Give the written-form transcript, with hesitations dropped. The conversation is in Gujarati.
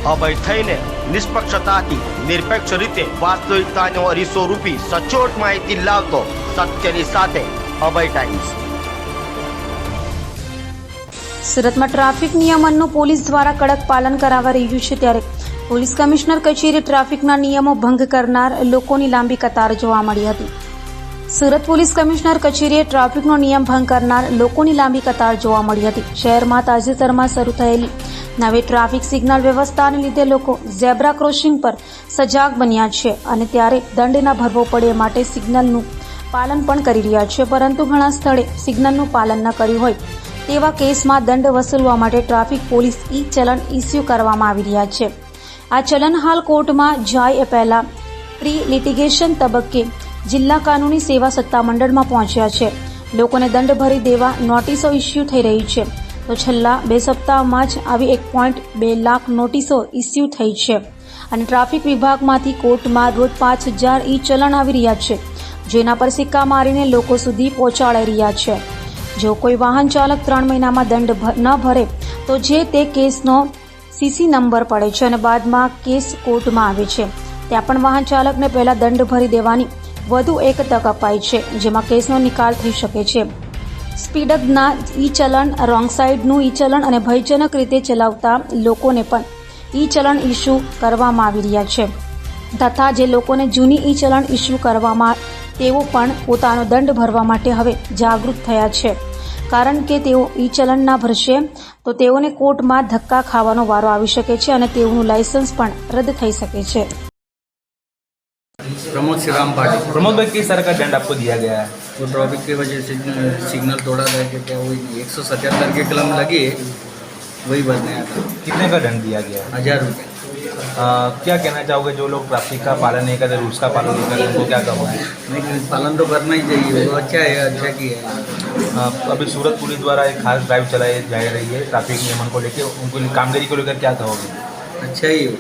અભય થઈને નિષ્પક્ષતાથી નિરપેક્ષ રીતે વાસ્તવિકતાનો અરીસો રૂપી સચોટ માહિતી લાવતો સત્યની સાથે અભય ટાઈમ્સ। સુરતમાં ટ્રાફિક નિયમનનું પોલીસ દ્વારા કડક પાલન કરાવવા રહ્યું છે, ત્યારે પોલીસ કમિશનર કચેરી ટ્રાફિકના નિયમો ભંગ કરનાર લોકોની લાંબી કતાર જોવા મળી હતી। સુરત પોલીસ કમિશનર કચેરીએ ટ્રાફિકનો નિયમ ભંગ કરનાર લોકોની લાંબી કતાર જોવા મળી હતી। શહેરમાં તાજેતરમાં શરૂ થયેલી નવી ટ્રાફિક સિગ્નલ વ્યવસ્થાને લીધે લોકો ઝેબ્રા ક્રોસિંગ પર સજાગ બન્યા છે અને ત્યારે દંડ ન ભરવો પડે માટે સિગ્નલનું પાલન પણ કરી રહ્યા છે, પરંતુ ઘણા સ્થળે સિગ્નલનું પાલન ન કર્યું હોય તેવા કેસમાં દંડ વસૂલવા માટે ટ્રાફિક પોલીસ ઈ ચલણ ઇસ્યુ કરવામાં આવી રહ્યા છે। આ ચલણ હાલ કોર્ટમાં જાય એ પહેલા પ્રી લિટિગેશન તબક્કે જિલ્લા કાનૂની સેવા સત્તામંડળમાં પહોંચ્યા છે। લોકોને દંડ ભરી દેવા નોટિસો ઇસ્યુ થઈ રહી છે, તો છેલ્લા 2 સપ્તાહમાં જ આવી 1.2 લાખ નોટિસો ઇસ્યુ થઈ છે અને ટ્રાફિક વિભાગમાંથી કોર્ટમાં રોજ 5000 ઈ ચલણ આવી રહ્યા છે, જેના પર સિક્કા મારીને લોકો સુધી પહોંચાડાઈ રહ્યા છે। જો કોઈ વાહન ચાલક 3 મહિનામાં દંડ ન ભરે તો જે તે કેસનો સીસી નંબર પડે છે અને બાદમાં કેસ કોર્ટમાં આવે છે, ત્યાં પણ વાહન ચાલકને પહેલા દંડ ભરી દેવાની વધુ એક તક અપાઈ છે, જેમાં કેસનો નિકાલ થઈ શકે છે। સ્પીડના ઈ ચલણ, રોંગ સાઈડનું ઈ ચલણ અને ભયજનક રીતે ચલાવતા લોકોને પણ ઈ ચલણ ઇસ્યુ કરવામાં આવી રહ્યા છે, તથા જે લોકોને જૂની ઈ ચલણ ઇસ્યુ કરવામાં તેઓ પણ પોતાનો દંડ ભરવા માટે હવે જાગૃત થયા છે, કારણ કે તેઓ ઈ ચલણ ના ભરશે તો તેઓને કોર્ટમાં ધક્કા ખાવાનો વારો આવી શકે છે અને તેઓનું લાયસન્સ પણ રદ થઈ શકે છે। प्रमोद श्रीराम पाटिल। प्रमोद भाई किस तरह का दंड आपको दिया गया है? वो ट्रैफिक की वजह से सिग्नल तोड़ा था कि क्या वही 177 की कलम लगी है, वही भरने आया था। कितने का दंड दिया गया है? 1000 रुपये। क्या कहना चाहोगे जो लोग ट्रैफिक का पालन नहीं करते, रूल्स का पालन नहीं करते, उनको क्या कहोगे? लेकिन पालन तो करना ही चाहिए, वो अच्छा है, अच्छा किया है। अभी सूरत पुलिस द्वारा एक खास ड्राइव चलाई जा रही है ट्रैफिक नियमन को लेकर, उनको कामगिरी को लेकर क्या कहोगे? अच्छा ही है।